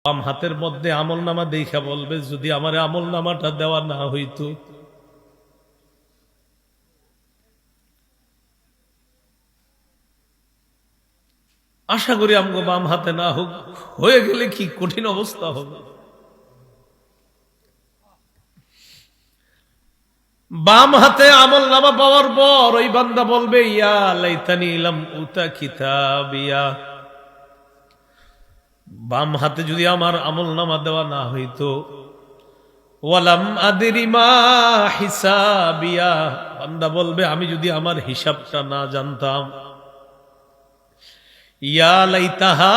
বাম হাতের মধ্যে আমল নামা দেখা বলবে, যদি আমার আমল নামাটা দেওয়া না হইতো। আশা করি আমগো বাম হাতে না হোক, হয়ে গেলে কি কঠিন অবস্থা হবে। বাম হাতে আমল নামা পাওয়ার পর ওই বান্দা বলবে, ইয়া লাইতানি লাম উতা কিতাবিয়া, বাম হাতে যদি আমার আমল নামা দেওয়া না হইতো। ওয়ালাম আদরি মা হিসাবিয়া, বান্দা বলবে আমি যদি আমার হিসাবটা না জানতাম। ইয়া লাইতাহা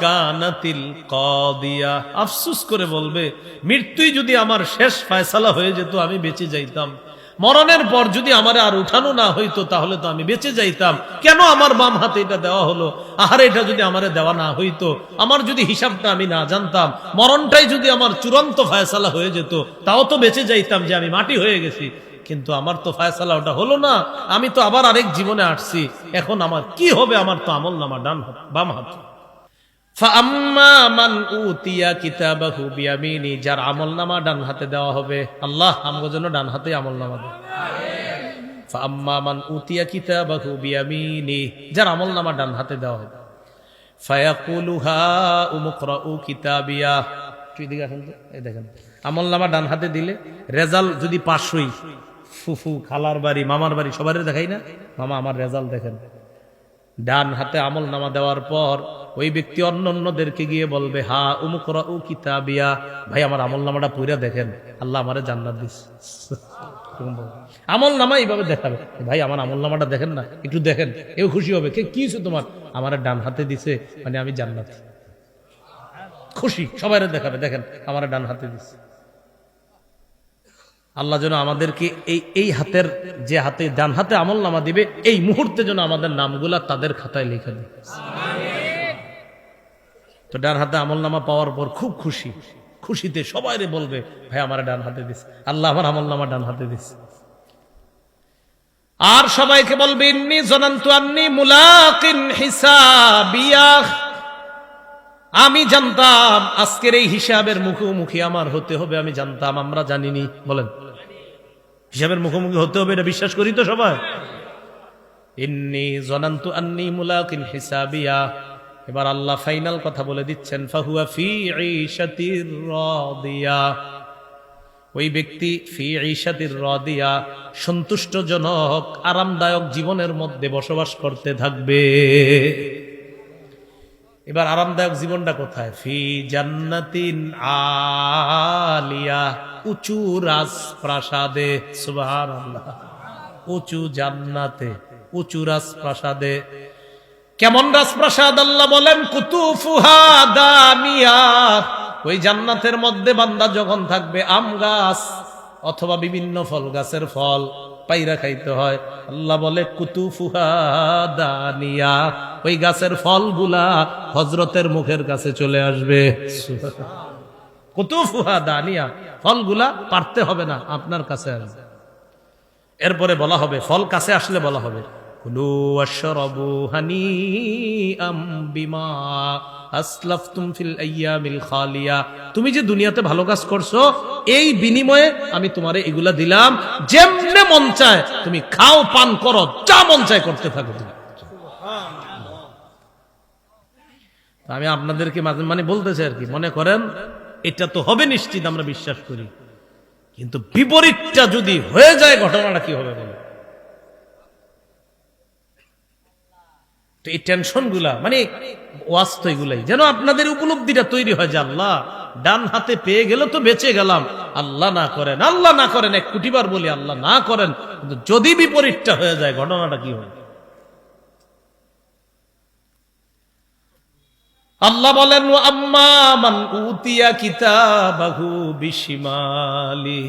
কানাতিল কাদিয়া, আফসোস করে বলবে মৃত্যুই যদি আমার শেষ ফয়সালা হয়ে যেত, আমি বেঁচে যাইতাম। মরণের পর যদি আমার আর উঠানো না হইতো, তাহলে তো আমি বেঁচে যাইতাম। কেন আমার বাম হাতে এটা দেওয়া হলো? আহারে, এটা যদি আমারে দেওয়া না হইতো, আমার যদি হিসাবটা আমি না জানতাম, মরণটাই যদি আমার চূড়ান্ত ফয়সালা হয়ে যেত, তাও তো বেঁচে যাইতাম, যে আমি মাটি হয়ে গেছি। কিন্তু আমার তো ফয়সালা ওটা হলো না, আমি তো আবার আরেক জীবনে আসছি। এখন আমার কি হবে? আমার তো আমল নামা ডান হাত, বাম হাত। ফাআম্মা মান উতিয়া কিতাবাহু বিয়ামিনি, যার আমল নামা ডান হাতে দেওয়া হবে, আল্লাহ আমগো জন্য ডান হাতে আমল নামা দেয়। ফাআম্মা মান উতিয়া কিতাবাহু বিয়ামিনি, যার আমল নামা ডান হাতে দেওয়া হবে, ফায়াকুলু হা উমুকরাউ কিতাবিয়া। তুই দিকে আসেন তো, এই দেখেন আমল নামা ডান হাতে দিলে রেজাল্ট যদি 500, ফুফু, খালার বাড়ি, মামার বাড়ি, সবার দেখাই না, মামা আমার রেজাল্ট দেখেন। ডান হাতে আমল নামা দেওয়ার পর ওই ব্যক্তি অন্যদেরকে গিয়ে বলবে, হা উমুকরাউ কিতাবিয়া, ভাই আমার আমল নামাটা পুরা দেখেন, আল্লাহ আমারে জান্নাত দিছে। আমল নামা এইভাবে দেখাবে, ভাই আমার আমল নামাটা দেখেন না, একটু দেখেন, এও খুশি হবে। কি হয়েছে তোমার? আমার ডান হাতে দিছে, মানে আমি জান্নাত। খুশি, সবাই দেখাবে, দেখেন আমার ডান হাতে দিছে। আল্লাহ যেন আমাদেরকে এই হাতের, যে হাতে ডান হাতে আমল নামা দিবে, এই মুহূর্তে যেন আমাদের নামগুলা তাদের খাতায় লিখে দিবে। তো ডান হাতে আমল নামা পাওয়ার পর খুব খুশি, খুশিতে সবাই বলবে, ভাই আমার ডান হাতে দিছে, আল্লাহ আমার আমল নামা ডান হাতে দিছে। আর সবাইকে বলবে, ইন্নী জানান্তু আন্নী মুলাকিন হিসাবিয়া, আমি জানতাম আজকের এই হিসাবের মুখোমুখি আমার হতে হবে, আমি জানতাম। আমরা জানিনি, বলেন হিসাবের মুখোমুখি হতে হবে, এটা বিশ্বাস করি তো সবাই। ইন্নী জানান্তু আন্নী মুলাকিন হিসাবিয়া, এবার আল্লাহ ফাইনাল কথা বলে দিচ্ছেন, ফাহুয়া ফি ঈশাতির রাদিয়া, ওই ব্যক্তি ফি ঈশাতির রাদিয়া, সন্তুষ্টজনক আরামদায়ক জীবনের মধ্যে বসবাস করতে থাকবে। এবার আরামদায়ক জীবনটা কোথায়? ফি জান্নাতিন আলিয়া, উঁচু রাজপ্রাসাদে। সুবহানাল্লাহ, উঁচু জান্নাতে, উঁচু রাজপ্রাসাদে। কেমন রাজপ্রাসাদ? আল্লাহ বলেন, কুতুফুহা দানিয়া, ওই জান্নাতের মধ্যে বান্দা যখন থাকবে, আম গাছ অথবা বিভিন্ন ফল গাছের ফল পাইরা খাইতে হয়। আল্লাহ বলে, কুতুফুহা দানিয়া, ওই গাছের ফলগুলা হযরতের মুখের কাছে চলে আসবে। কুতুফুহা দানিয়া, ফলগুলা পারতে হবে না, আপনার কাছে আসবে। এরপরে বলা হবে, ফল কাছে আসলে বলা হবে, কুলু ওয়াশরাবু হানিআম বিমা আসলাফতুম ফিল আইয়ামিল খালিয়া, তুমি যে দুনিয়াতে ভালো কাজ করছো, এই বিনিময়ে আমি তোমারে এগুলা দিলাম, যেমনে মন চায় তুমি খাও, পান করো, যা মন চায় করতে থাকো। আমি আপনাদেরকে মানে বলতেছি আর কি, মনে করেন এটা তো হবে নিশ্চিত, আমরা বিশ্বাস করি, কিন্তু বিপরীতটা যদি হয়ে যায়, ঘটনাটা কি হবে বলে? তো এই টেনশন গুলা, মানে ওয়াস্ত, এগুলাই যেন আপনাদের উপলব্ধিটা তৈরি হয় যে আল্লাহ ডান হাতে পেয়ে গেল তো বেঁচে গেলাম, আল্লাহ না করেন, আল্লাহ না করেন, 1 কোটি বার বলি আল্লাহ না করেন, কিন্তু যদি বিপরীতটা হয়ে যায়, ঘটনাটা কি হয়? আল্লাহ বলেন, আম্মা মান উতিয়া কিতাবাহু বিশিমালি,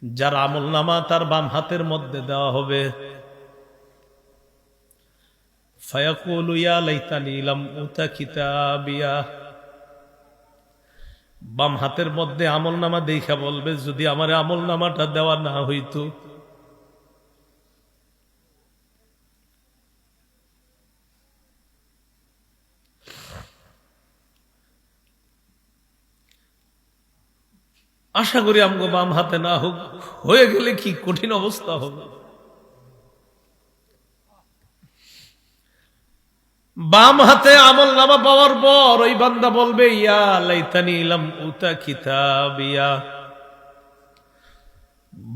যার আমল নামা তার বাম হাতের মধ্যে দেওয়া হবে, ফায়াকুলু ইয়া লাইতানি লাম উতা কিতাবিয়া, বাম হাতের মধ্যে আমল নামা দেখা বলবে, যদি আমার আমল নামাটা দেওয়া না হইতো। আশা করি আমগো বাম হাতে না হোক, হয়ে গেলে কি কঠিন অবস্থা হবে। বাম হাতে আমল নামা পাওয়ার পর ওই বান্দা বলবে, ইয়া লাইতানি লাম উতা কিতাবিয়া,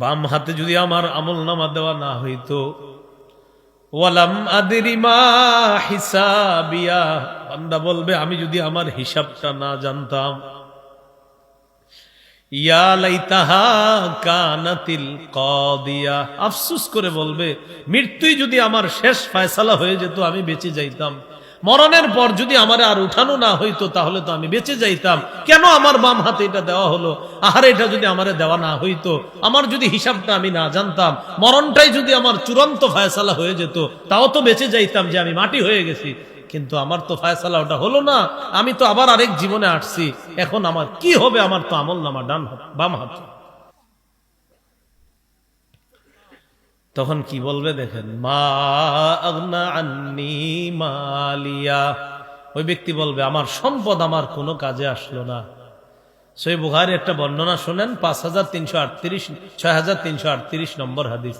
বাম হাতে যদি আমার আমল নামা দেওয়া না হইতো, ওয়ালাম আদরি মা হিসাবিয়া, বান্দা বলবে আমি যদি আমার হিসাবটা না জানতাম। ইয়া লাইতাহা কানাতিল কাদিয়া, আফসোস করে বলবে মৃত্যুই যদি আমার শেষ ফয়সালা হয়ে যেত, আমি বেঁচে যাইতাম। মরণের পর যদি আমার আর উঠানো না হইতো, তাহলে তো আমি বেঁচে যাইতাম। কেন আমার বাম হাতে এটা দেওয়া হলো? আহারে, এটা যদি আমারে দেওয়া না হইতো, আমার যদি হিসাবটা আমি না জানতাম, মরণটাই যদি আমার চূড়ান্ত ফয়সালা হয়ে যেত, তাও তো বেঁচে যাইতাম, যে আমি মাটি হয়ে গেছি। কিন্তু আমার তো ফয়সালা ওটা হলো না, আমি তো আবার আরেক জীবনে আসছি। এখন আমার কি হবে? আমার তো আমল নামা ডান হাত, বাম হাত। তখন কি বলবে দেখেন, মা আগনা আন্নি মালিয়া, ওই ব্যক্তি বলবে আমার সম্পদ আমার কোনো কাজে আসলো না। সহিহ বুখারীর একটা বর্ণনা শুনেন, 6338 নম্বর হাদিস।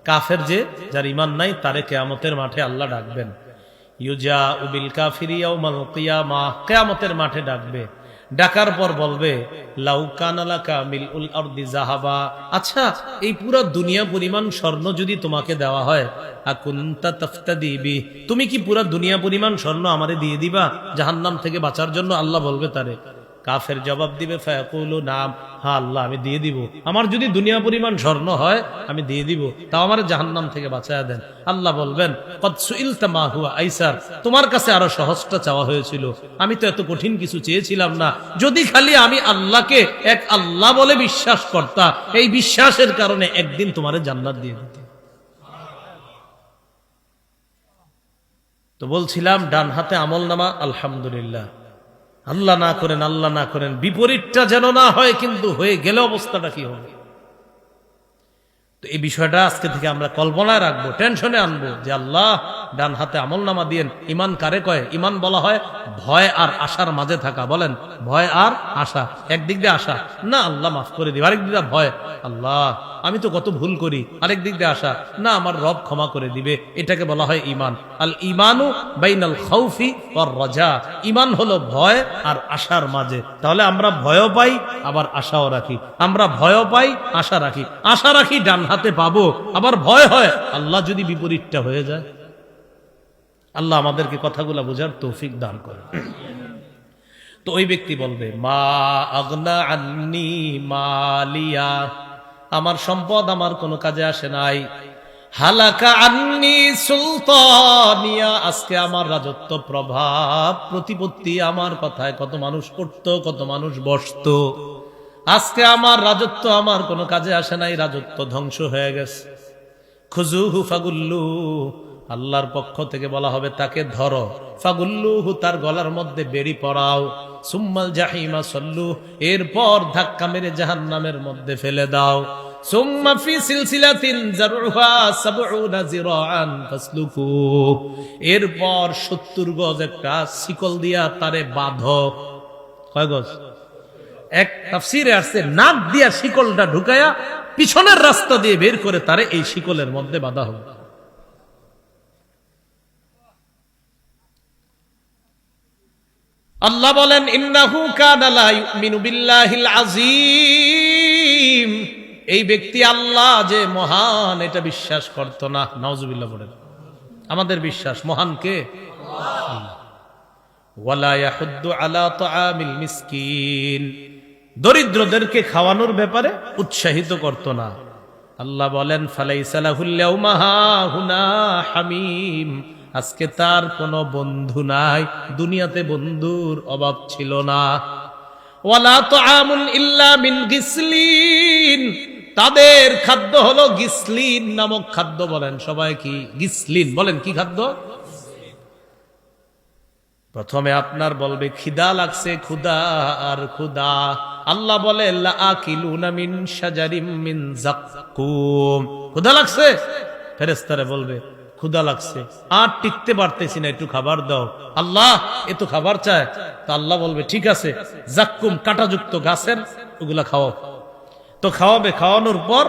কাফের যে, যার ইমান নাই, তারে কিয়ামতের মাঠে আল্লাহ ডাকবেন। ইউজা উবিল কাফিরি ইয়াউমাল কিয়ামাহ, কিয়ামতের মাঠে ডাকবে। ডাকার পর বলবে, লাউ কানা লাকা মিলউল আরদি যাহাবা, আচ্ছা এই পুরো দুনিয়া পরিমাণ স্বর্ণ যদি তোমাকে দেওয়া হয়, আকুনতা তাফতাদি বি, তুমি কি পুরো দুনিয়া পরিমাণ স্বর্ণ আমারে দিয়ে দিবা জাহান্নাম থেকে বাঁচার জন্য? আল্লাহ বলবে তারে। কাফের জবাব দিবে, ফায়াকুলু নাম, হ্যাঁ আল্লাহ আমি দিয়ে দিব, আমার যদি দুনিয়া পরিমাণ স্বর্ণ হয় আমি দিয়ে দিব, তাও আমার জাহান্নাম থেকে বাঁচায়া দেন। আল্লাহ বলবেন, কদ সুইলতা মা হুয়া আইসার, তোমার কাছে আরো সহজটা চাওয়া হয়েছিল, আমি তো এত কঠিন কিছু চেয়েছিলাম না। যদি খালি আমি আল্লাহকে এক আল্লাহ বলে বিশ্বাস করতা, এই বিশ্বাসের কারণে একদিন তোমারে জান্নাত দিয়ে দিত। তো বলছিলাম ডান হাতে আমল নামা, আলহামদুলিল্লাহ। আল্লাহ না করেন, আল্লাহ না করেন বিপরীতটা যেন না হয়, কিন্তু হয়ে গেলে অবস্থাটা কি হবে? তো এই বিষয়টা আজকে থেকে আমরা কল্পনায় রাখবো, টেনশনে আনবো যে আল্লাহ ডান হাতে আমল নামা দিয়েন। ইমান কারে কয়? ইমান বলা হয় ভয় আর আশার মাঝে থাকা। বলেন, ভয় আর আশা। একদিক দিয়ে আশা, না আল্লাহ মাফ করে দিবে, আরেক দিক দিয়ে ভয়, আল্লাহ আমি তো কত ভুল করি, আরেক দিক দিয়ে আশা, না আমার রব ক্ষমা করে দিবে। এটাকে বলা হয় ইমান। আল ইমানু বাইনাল খাউফি ওয়ার রাজা, ইমান হলো ভয় আর আশার মাঝে। তাহলে আমরা ভয়ও পাই আবার আশাও রাখি, আমরা ভয়ও পাই আশা রাখি। আশা রাখি ডান হাতে পাবো, আবার ভয় হয় আল্লাহ যদি বিপরীতটা হয়ে যায়। আল্লাহ আমাদেরকে কথাগুলো বোঝার তৌফিক দান করে। তো ওই ব্যক্তি বলবে, মা আগনা আন্নি মালিয়া, আমার সম্পদ আমার কোনো কাজে আসে নাই। হালাকা আন্নি সুলতানিয়া, আজকে আমার রাজত্ব, প্রভাব, প্রতিপত্তি আমার কথায় কত মানুষ করত, কত মানুষ বসত। আজকে আমার রাজত্ব আমার কোনো কাজে আসে নাই, রাজত্ব ধ্বংস হয়ে গেছে। খুজুহু ফাগুল্লু, আল্লাহর পক্ষ থেকে বলা হবে তাকে ধরো, ফাগুল্লুহু, তার গলার মধ্যে বেড়ি পরাও, সুম্মাল জাহিমা সল্লু, এরপর ধাক্কা মেরে জাহান্নামের মধ্যে ফেলে দাও, সুম্মা ফি সিলসিলাতিন যারউহা ৭০ যিরাআন ফাসলুকু, এরপর ৭০ গজ একটা শিকল দিয়া তারে বাঁধো। কয় গজ? এক তাফসীরে আসছে নাক দিয়া শিকলটা ঢুকায়া পিছনের রাস্তা দিয়ে বের করে তারে এই শিকলের মধ্যে বাঁধা হবে। আল্লাহ বলেন, ইন্নাহু কানা লা ইউমিনু বিল্লাহিল আযীম, এই ব্যক্তি আল্লাহ যে মহান এটা বিশ্বাস করত না। নাউজুবিল্লাহ বলেন। আমাদের বিশ্বাস মহান কে? আল্লাহ। ওয়ালা ইয়াহুদ্দু আলা তাআমিল মিসকিন, দরিদ্রদেরকে খাওয়ানোর ব্যাপারে উৎসাহিত করত না। আল্লাহ বলেন, ফালাইসা লাহুল ইয়াউমা হাহুনা হামিম, আজকে তার কোনো বন্ধু নাই, দুনিয়াতে বন্ধুর অভাব ছিল না। ওয়ালা তাআমুন ইল্লা মিন গিসলিন, তাদের খাদ্য হলো গিসলিন নামক খাদ্য। বলেন সবাই কি গিসলিন? বলেন কি খাদ্য? প্রথমে আপনার বলবে খিদা লাগছে, ক্ষুদা আর ক্ষুদা। আল্লাহ বলে, লাআকিলুনা মিন শাজারিম মিন যাক্কুম, ক্ষুদা লাগছে। ফেরেশতারা বলবে ক্ষুদা লাগছে, আর টিকতে পারতেছি না, একটু খাবার দাও। আল্লাহ এ তো খাবার চায়। তা আল্লাহ বলবে ঠিক আছে, যাক্কুম কাঁটাযুক্ত গাছের ওগুলা খাও। তো খাওয়াবে, খাওয়ানোর পর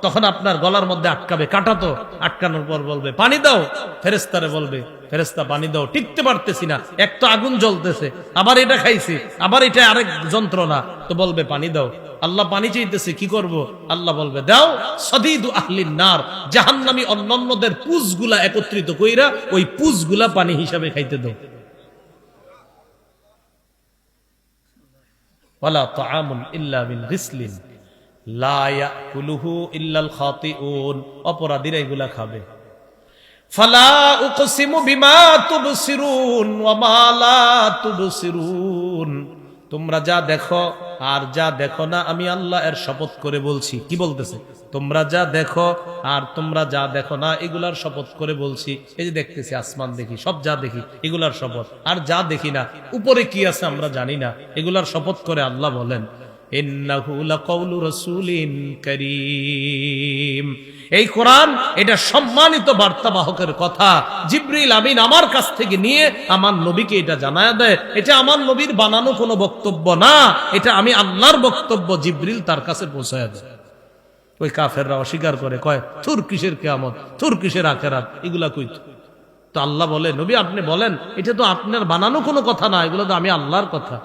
তখন আপনার গলার মধ্যে আটকাবে, কাটা তো আটকানোর পর বলবে পানি দাও, ফেরেশতারে বলবে ফেরেশতা পানি দাও, টিকতে পারতেছি না, এক তো আগুন জ্বলতেছে, আবার এটা খাইছি, আবার এটা আরেক যন্ত্রণা, তো বলবে পানি দাও। আল্লাহ পানি চাইতেছে, কি করব? আল্লাহ বলবে দাও সদিদু আহলিন নার, জাহান্নামী অন্যান্যদের পুজগুলা একত্রিত কইরা ওই পুজগুলা পানি হিসাবে খাইতে দাও। ওয়ালা তাআমুন ইল্লা মিন গিসলিন লা ইয়াকুলুহু ইল্লাল খাতিউন, অপরাধীরা এগুলা খাবে। ফালা উকসিমু বিমা তুবসিরুন ওয়া মা লা তুবসিরুন, তোমরা যা দেখো আর যা দেখো না আমি আল্লাহ এর শপথ করে বলছি। কি বলতেছে? তোমরা যা দেখো আর তোমরা যা দেখো না এগুলার শপথ করে বলছি। এই যে দেখতেছি, আসমান দেখি, সব যা দেখি এগুলার শপথ, আর যা দেখি না উপরে কি আছে আমরা জানি না, এগুলার শপথ করে আল্লাহ বলেন ইন্নাহু লাকাউলু রাসূলিন কারীম, এই কোরআন এটা সম্মানিত বার্তাবাহকের কথা। জিবরিল আমিন আমার কাছ থেকে নিয়ে আমার নবীকে এটা জানায়া দেয়, এটা আমার নবীর বানানো কোনো বক্তব্য না, এটা আমি আল্লাহর বক্তব্য, জিবরিল তার কাছে পৌঁছায়া দেয়। ওই কাফেররা অস্বীকার করে, কয় থুর কিসের কিয়ামত, থুর কিসের আখিরাত, এগুলা কই? তো আল্লাহ বলে নবী আপনি বলেন এটা তো আপনার বানানো কোনো কথা না, এগুলো তো আমি আল্লাহর কথা।